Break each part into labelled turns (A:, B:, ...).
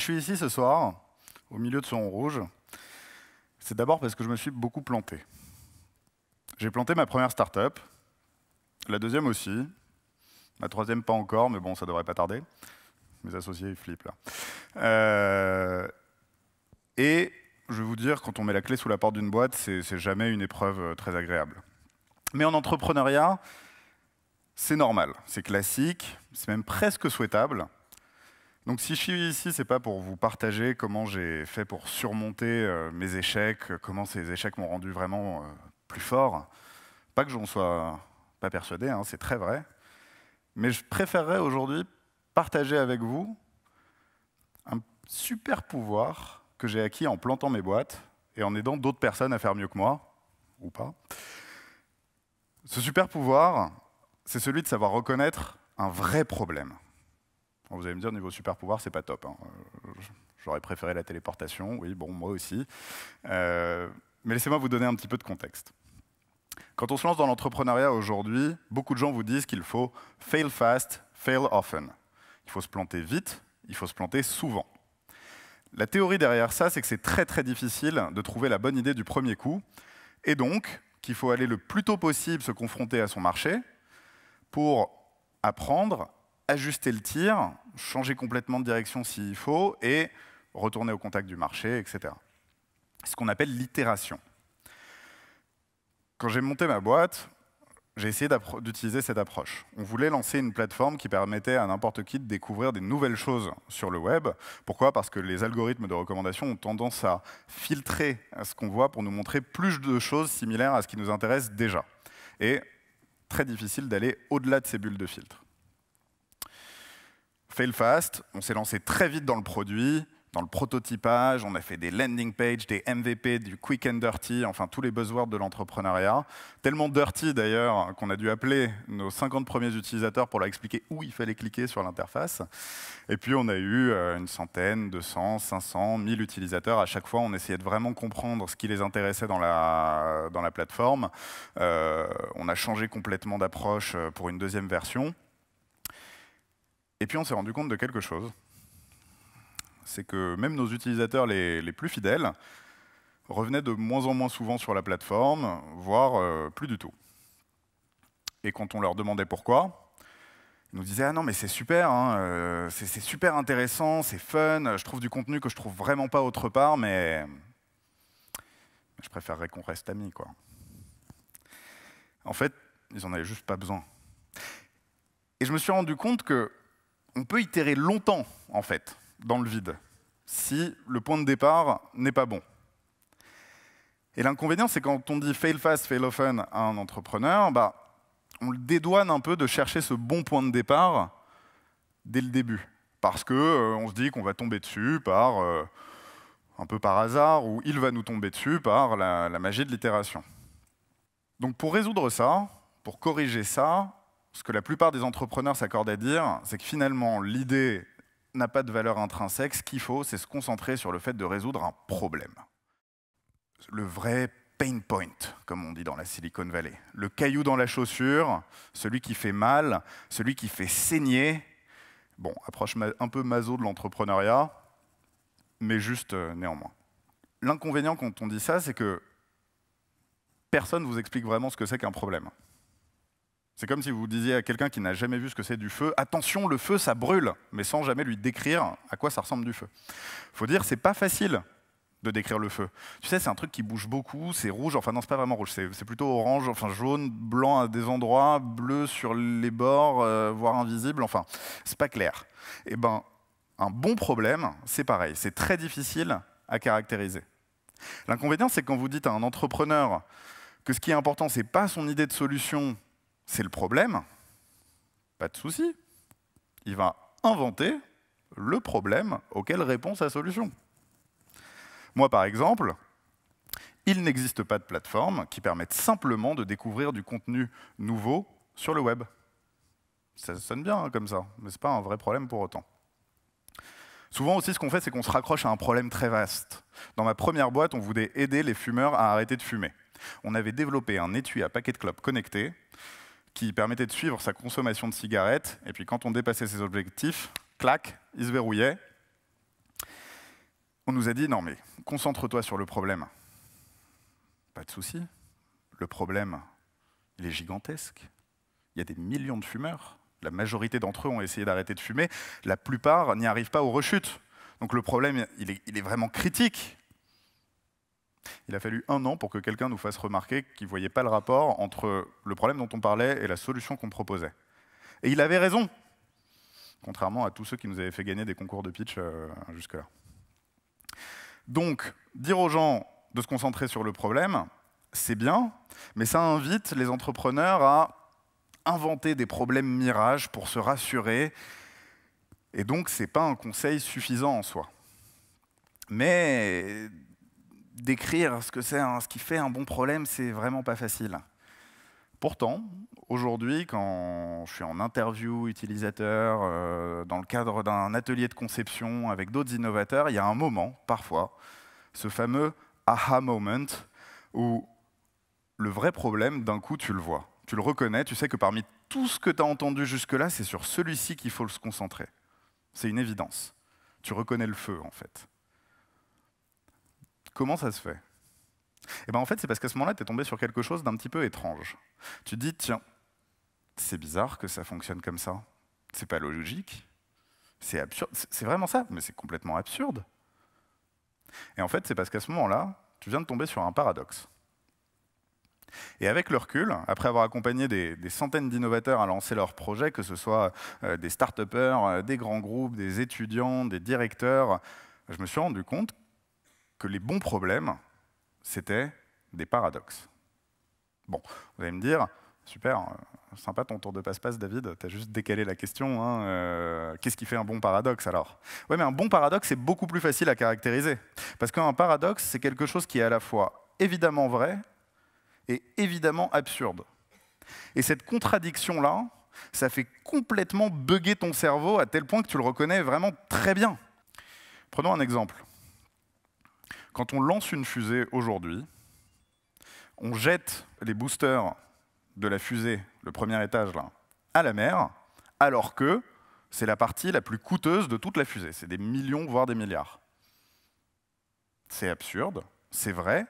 A: je suis ici ce soir, au milieu de ce rond rouge, c'est d'abord parce que je me suis beaucoup planté. J'ai planté ma première startup, la deuxième aussi, la troisième pas encore, mais bon, ça devrait pas tarder. Mes associés, ils flippent là. Et je vais vous dire, quand on met la clé sous la porte d'une boîte, c'est jamais une épreuve très agréable. Mais en entrepreneuriat, c'est normal, c'est classique, c'est même presque souhaitable. Donc si je suis ici, c'est pas pour vous partager comment j'ai fait pour surmonter mes échecs, comment ces échecs m'ont rendu vraiment plus fort. Pas que j'en sois pas persuadé, hein, c'est très vrai. Mais je préférerais aujourd'hui partager avec vous un super pouvoir que j'ai acquis en plantant mes boîtes et en aidant d'autres personnes à faire mieux que moi, ou pas. Ce super pouvoir, c'est celui de savoir reconnaître un vrai problème. Bon, vous allez me dire, niveau super pouvoir, c'est pas top. Hein. J'aurais préféré la téléportation, oui, bon, moi aussi. Mais laissez-moi vous donner un petit peu de contexte. Quand on se lance dans l'entrepreneuriat aujourd'hui, beaucoup de gens vous disent qu'il faut fail fast, fail often. Il faut se planter vite, il faut se planter souvent. La théorie derrière ça, c'est que c'est très très difficile de trouver la bonne idée du premier coup, et donc qu'il faut aller le plus tôt possible se confronter à son marché pour apprendre, ajuster le tir, changer complètement de direction s'il faut, et retourner au contact du marché, etc. C'est ce qu'on appelle l'itération. Quand j'ai monté ma boîte, j'ai essayé d'utiliser cette approche. On voulait lancer une plateforme qui permettait à n'importe qui de découvrir des nouvelles choses sur le web. Pourquoi? Parce que les algorithmes de recommandation ont tendance à filtrer ce qu'on voit pour nous montrer plus de choses similaires à ce qui nous intéresse déjà. Et très difficile d'aller au-delà de ces bulles de filtre. Fail fast, on s'est lancé très vite dans le produit, dans le prototypage, on a fait des landing pages, des MVP, du quick and dirty, enfin tous les buzzwords de l'entrepreneuriat. Tellement dirty d'ailleurs qu'on a dû appeler nos 50 premiers utilisateurs pour leur expliquer où il fallait cliquer sur l'interface. Et puis on a eu une centaine, 200, 500, 1000 utilisateurs. À chaque fois, on essayait de vraiment comprendre ce qui les intéressait dans la plateforme. On a changé complètement d'approche pour une deuxième version. Et puis on s'est rendu compte de quelque chose. C'est que même nos utilisateurs les plus fidèles revenaient de moins en moins souvent sur la plateforme, voire plus du tout. Et quand on leur demandait pourquoi, ils nous disaient « Ah non, mais c'est super, hein, c'est super intéressant, c'est fun, je trouve du contenu que je trouve vraiment pas autre part, mais je préférerais qu'on reste amis, quoi. » En fait, ils en avaient juste pas besoin. Et je me suis rendu compte que on peut itérer longtemps, en fait, dans le vide, si le point de départ n'est pas bon. Et l'inconvénient, c'est quand on dit fail fast, fail often à un entrepreneur, on le dédouane un peu de chercher ce bon point de départ dès le début. Parce qu'on se dit qu'on va tomber dessus un peu par hasard, ou il va nous tomber dessus par la magie de l'itération. Donc pour résoudre ça, pour corriger ça, ce que la plupart des entrepreneurs s'accordent à dire, c'est que finalement, l'idée n'a pas de valeur intrinsèque. Ce qu'il faut, c'est se concentrer sur le fait de résoudre un problème. Le vrai pain point, comme on dit dans la Silicon Valley. Le caillou dans la chaussure, celui qui fait mal, celui qui fait saigner. Bon, approche un peu maso de l'entrepreneuriat, mais juste néanmoins. L'inconvénient quand on dit ça, c'est que personne ne vous explique vraiment ce que c'est qu'un problème. C'est comme si vous disiez à quelqu'un qui n'a jamais vu ce que c'est du feu, « Attention, le feu, ça brûle !» mais sans jamais lui décrire à quoi ça ressemble du feu. Il faut dire, c'est pas facile de décrire le feu. Tu sais, c'est un truc qui bouge beaucoup, c'est rouge, enfin non, c'est pas vraiment rouge, c'est plutôt orange, enfin jaune, blanc à des endroits, bleu sur les bords, voire invisible, enfin, c'est pas clair. Eh ben, un bon problème, c'est pareil, c'est très difficile à caractériser. L'inconvénient, c'est que quand vous dites à un entrepreneur que ce qui est important, c'est pas son idée de solution, c'est le problème, pas de souci. Il va inventer le problème auquel répond sa solution. Moi, par exemple, il n'existe pas de plateforme qui permette simplement de découvrir du contenu nouveau sur le web. Ça sonne bien hein, comme ça, mais ce n'est pas un vrai problème pour autant. Souvent aussi, ce qu'on fait, c'est qu'on se raccroche à un problème très vaste. Dans ma première boîte, on voulait aider les fumeurs à arrêter de fumer. On avait développé un étui à paquet de clopes connecté qui permettait de suivre sa consommation de cigarettes. Et puis quand on dépassait ses objectifs, clac, il se verrouillait. On nous a dit, non mais concentre-toi sur le problème. Pas de souci, le problème, il est gigantesque. Il y a des millions de fumeurs. La majorité d'entre eux ont essayé d'arrêter de fumer. La plupart n'y arrivent pas aux rechutes. Donc le problème, il est vraiment critique. Il a fallu 1 an pour que quelqu'un nous fasse remarquer qu'il ne voyait pas le rapport entre le problème dont on parlait et la solution qu'on proposait. Et il avait raison, contrairement à tous ceux qui nous avaient fait gagner des concours de pitch jusque-là. Donc, dire aux gens de se concentrer sur le problème, c'est bien, mais ça invite les entrepreneurs à inventer des problèmes mirages pour se rassurer. Et donc, ce n'est pas un conseil suffisant en soi. Mais décrire ce que c'est, ce qui fait un bon problème, c'est vraiment pas facile. Pourtant, aujourd'hui, quand je suis en interview utilisateur, dans le cadre d'un atelier de conception avec d'autres innovateurs, il y a un moment, parfois, ce fameux aha moment, où le vrai problème, d'un coup, tu le vois. Tu le reconnais, tu sais que parmi tout ce que tu as entendu jusque-là, c'est sur celui-ci qu'il faut se concentrer. C'est une évidence. Tu reconnais le feu, en fait. Comment ça se fait? Eh ben, en fait, c'est parce qu'à ce moment-là, tu es tombé sur quelque chose d'un petit peu étrange. Tu te dis, tiens, c'est bizarre que ça fonctionne comme ça. C'est pas logique. C'est absurde. C'est vraiment ça, mais c'est complètement absurde. Et en fait, c'est parce qu'à ce moment-là, tu viens de tomber sur un paradoxe. Et avec le recul, après avoir accompagné des centaines d'innovateurs à lancer leurs projets, que ce soit des start-upers, des grands groupes, des étudiants, des directeurs, je me suis rendu compte que les bons problèmes, c'était des paradoxes. Bon, vous allez me dire, super, sympa ton tour de passe-passe, David, tu as juste décalé la question, hein, qu'est-ce qui fait un bon paradoxe alors? Oui, mais un bon paradoxe, c'est beaucoup plus facile à caractériser. Parce qu'un paradoxe, c'est quelque chose qui est à la fois évidemment vrai et évidemment absurde. Et cette contradiction-là, ça fait complètement bugger ton cerveau à tel point que tu le reconnais vraiment très bien. Prenons un exemple. Quand on lance une fusée aujourd'hui, on jette les boosters de la fusée, le premier étage, là, à la mer, alors que c'est la partie la plus coûteuse de toute la fusée. C'est des millions, voire des milliards. C'est absurde, c'est vrai,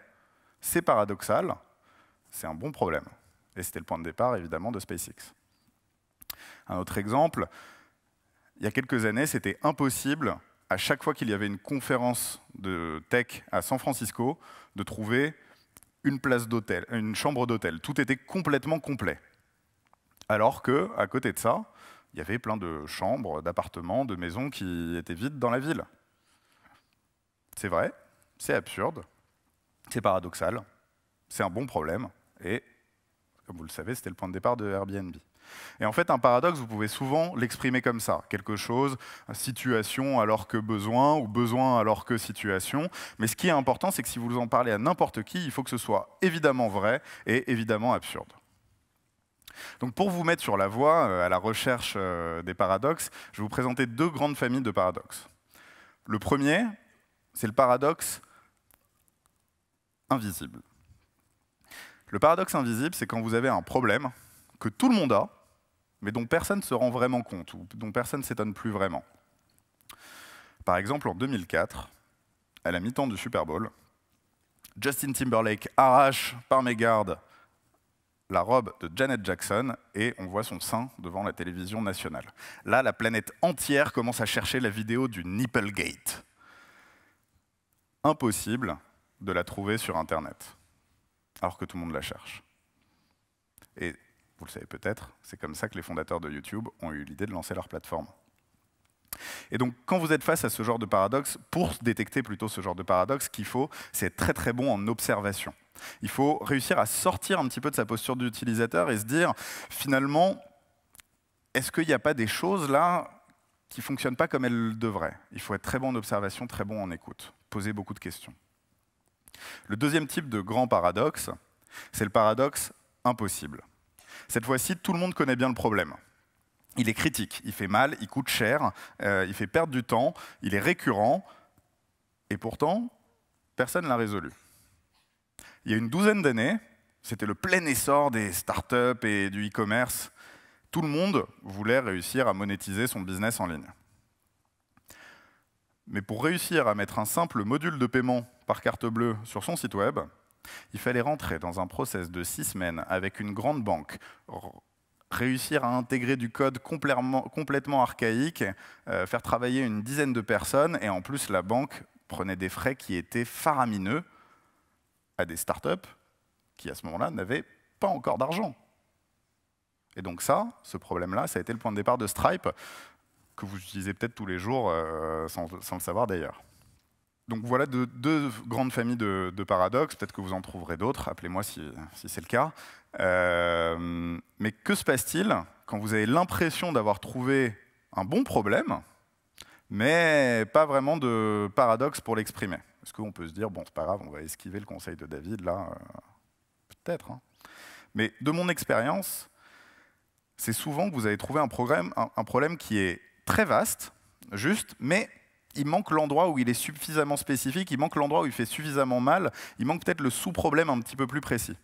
A: c'est paradoxal, c'est un bon problème. Et c'était le point de départ, évidemment, de SpaceX. Un autre exemple, il y a quelques années, c'était impossible, à chaque fois qu'il y avait une conférence de tech à San Francisco, de trouver une place d'hôtel, une chambre d'hôtel. Tout était complètement complet. Alors qu'à côté de ça, il y avait plein de chambres, d'appartements, de maisons qui étaient vides dans la ville. C'est vrai, c'est absurde, c'est paradoxal, c'est un bon problème, et comme vous le savez, c'était le point de départ de Airbnb. Et en fait, un paradoxe, vous pouvez souvent l'exprimer comme ça. Quelque chose, situation alors que besoin, ou besoin alors que situation. Mais ce qui est important, c'est que si vous en parlez à n'importe qui, il faut que ce soit évidemment vrai et évidemment absurde. Donc pour vous mettre sur la voie, à la recherche des paradoxes, je vais vous présenter 2 grandes familles de paradoxes. Le premier, c'est le paradoxe invisible. Le paradoxe invisible, c'est quand vous avez un problème que tout le monde a, mais dont personne ne se rend vraiment compte, ou dont personne ne s'étonne plus vraiment. Par exemple, en 2004, à la mi-temps du Super Bowl, Justin Timberlake arrache par mégarde la robe de Janet Jackson et on voit son sein devant la télévision nationale. Là, la planète entière commence à chercher la vidéo du Nipplegate. Impossible de la trouver sur Internet, alors que tout le monde la cherche. Et vous le savez peut-être, c'est comme ça que les fondateurs de YouTube ont eu l'idée de lancer leur plateforme. Et donc, quand vous êtes face à ce genre de paradoxe, pour détecter plutôt ce genre de paradoxe, ce qu'il faut, c'est être très très bon en observation. Il faut réussir à sortir un petit peu de sa posture d'utilisateur et se dire, finalement, est-ce qu'il n'y a pas des choses là qui ne fonctionnent pas comme elles devraient? Il faut être très bon en observation, très bon en écoute, poser beaucoup de questions. Le deuxième type de grand paradoxe, c'est le paradoxe impossible. Cette fois-ci, tout le monde connaît bien le problème. Il est critique, il fait mal, il coûte cher, il fait perdre du temps, il est récurrent, et pourtant, personne ne l'a résolu. Il y a une douzaine d'années, c'était le plein essor des startups et du e-commerce. Tout le monde voulait réussir à monétiser son business en ligne. Mais pour réussir à mettre un simple module de paiement par carte bleue sur son site web, il fallait rentrer dans un process de 6 semaines avec une grande banque, réussir à intégrer du code complètement archaïque, faire travailler une dizaine de personnes, et en plus la banque prenait des frais qui étaient faramineux à des startups qui à ce moment-là n'avaient pas encore d'argent. Et donc ce problème-là, ça a été le point de départ de Stripe, que vous utilisez peut-être tous les jours sans le savoir d'ailleurs. Donc voilà deux grandes familles de paradoxes, peut-être que vous en trouverez d'autres, appelez-moi si c'est le cas. Mais que se passe-t-il quand vous avez l'impression d'avoir trouvé un bon problème, mais pas vraiment de paradoxe pour l'exprimer? Est-ce qu'on peut se dire, bon, c'est pas grave, on va esquiver le conseil de David, là, peut-être. Hein. Mais de mon expérience, c'est souvent que vous avez trouvé un problème qui est très vaste, juste, mais il manque l'endroit où il est suffisamment spécifique, il manque l'endroit où il fait suffisamment mal, il manque peut-être le sous-problème un petit peu plus précis.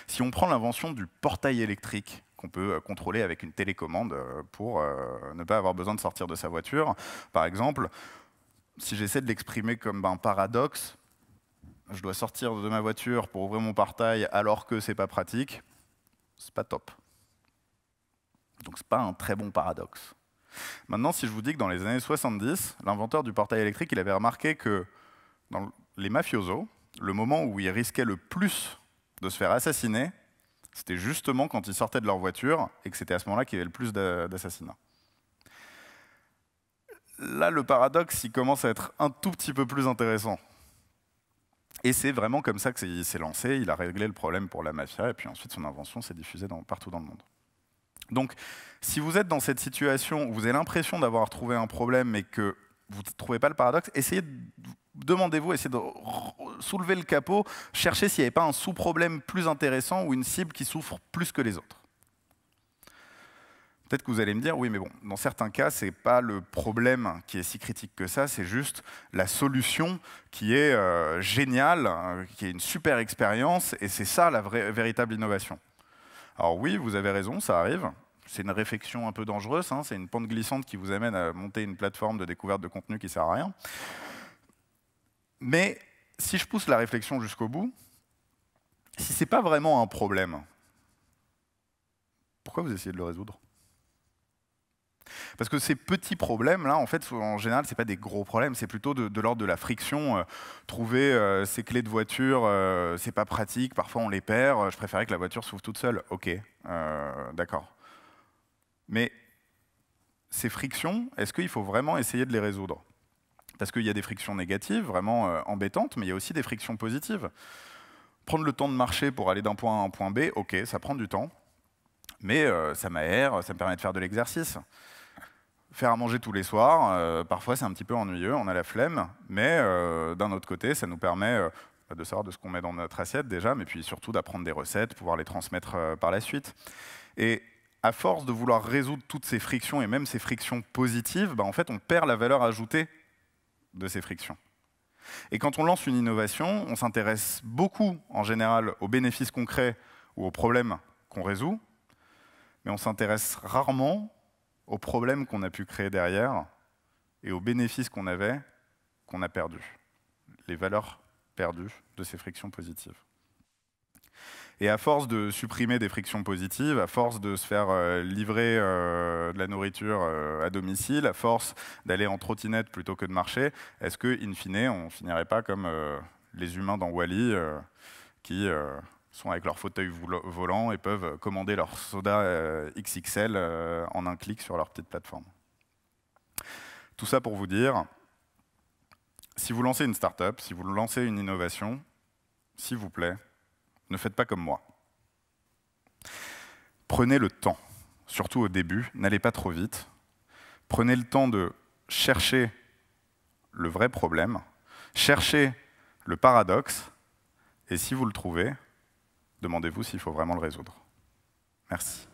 A: Si on prend l'invention du portail électrique, qu'on peut contrôler avec une télécommande pour ne pas avoir besoin de sortir de sa voiture, par exemple, si j'essaie de l'exprimer comme un paradoxe, je dois sortir de ma voiture pour ouvrir mon portail alors que c'est pas pratique, c'est pas top. Donc c'est pas un très bon paradoxe. Maintenant, si je vous dis que dans les années 70, l'inventeur du portail électrique, il avait remarqué que dans les mafiosos, le moment où ils risquaient le plus de se faire assassiner, c'était justement quand ils sortaient de leur voiture et que c'était à ce moment-là qu'il y avait le plus d'assassinats. Là, le paradoxe, il commence à être un tout petit peu plus intéressant. Et c'est vraiment comme ça qu'il s'est lancé, il a réglé le problème pour la mafia, et puis ensuite son invention s'est diffusée partout dans le monde. Donc, si vous êtes dans cette situation où vous avez l'impression d'avoir trouvé un problème mais que vous ne trouvez pas le paradoxe, demandez-vous, essayez de soulever le capot, cherchez s'il n'y avait pas un sous-problème plus intéressant ou une cible qui souffre plus que les autres. Peut-être que vous allez me dire, oui, mais bon, dans certains cas, ce n'est pas le problème qui est si critique que ça, c'est juste la solution qui est géniale, qui est une super expérience, et c'est ça la véritable innovation. Alors oui, vous avez raison, ça arrive. C'est une réflexion un peu dangereuse, hein, c'est une pente glissante qui vous amène à monter une plateforme de découverte de contenu qui ne sert à rien. Mais si je pousse la réflexion jusqu'au bout, si ce n'est pas vraiment un problème, pourquoi vous essayez de le résoudre? Parce que ces petits problèmes-là, en fait, en général, ce n'est pas des gros problèmes, c'est plutôt de l'ordre de la friction. Trouver ses clés de voiture, c'est pas pratique, parfois on les perd, je préférais que la voiture s'ouvre toute seule. Ok, d'accord. Mais ces frictions, est-ce qu'il faut vraiment essayer de les résoudre? Parce qu'il y a des frictions négatives, vraiment embêtantes, mais il y a aussi des frictions positives. Prendre le temps de marcher pour aller d'un point A à un point B, ok, ça prend du temps, mais ça m'aère, ça me permet de faire de l'exercice. Faire à manger tous les soirs, parfois c'est un petit peu ennuyeux, on a la flemme, mais d'un autre côté, ça nous permet de savoir de ce qu'on met dans notre assiette déjà, mais puis surtout d'apprendre des recettes, pouvoir les transmettre par la suite. Et à force de vouloir résoudre toutes ces frictions, et même ces frictions positives, en fait, on perd la valeur ajoutée de ces frictions. Et quand on lance une innovation, on s'intéresse beaucoup, en général, aux bénéfices concrets ou aux problèmes qu'on résout, mais on s'intéresse rarement aux problèmes qu'on a pu créer derrière et aux bénéfices qu'on avait, qu'on a perdus, les valeurs perdues de ces frictions positives. Et à force de supprimer des frictions positives, à force de se faire livrer de la nourriture à domicile, à force d'aller en trottinette plutôt que de marcher, est-ce que, in fine, on ne finirait pas comme les humains dans Wall-E qui sont avec leur fauteuil volant et peuvent commander leur soda XXL en un clic sur leur petite plateforme. Tout ça pour vous dire, si vous lancez une startup, si vous lancez une innovation, s'il vous plaît, ne faites pas comme moi. Prenez le temps, surtout au début, n'allez pas trop vite. Prenez le temps de chercher le vrai problème, cherchez le paradoxe, et si vous le trouvez, demandez-vous s'il faut vraiment le résoudre. Merci.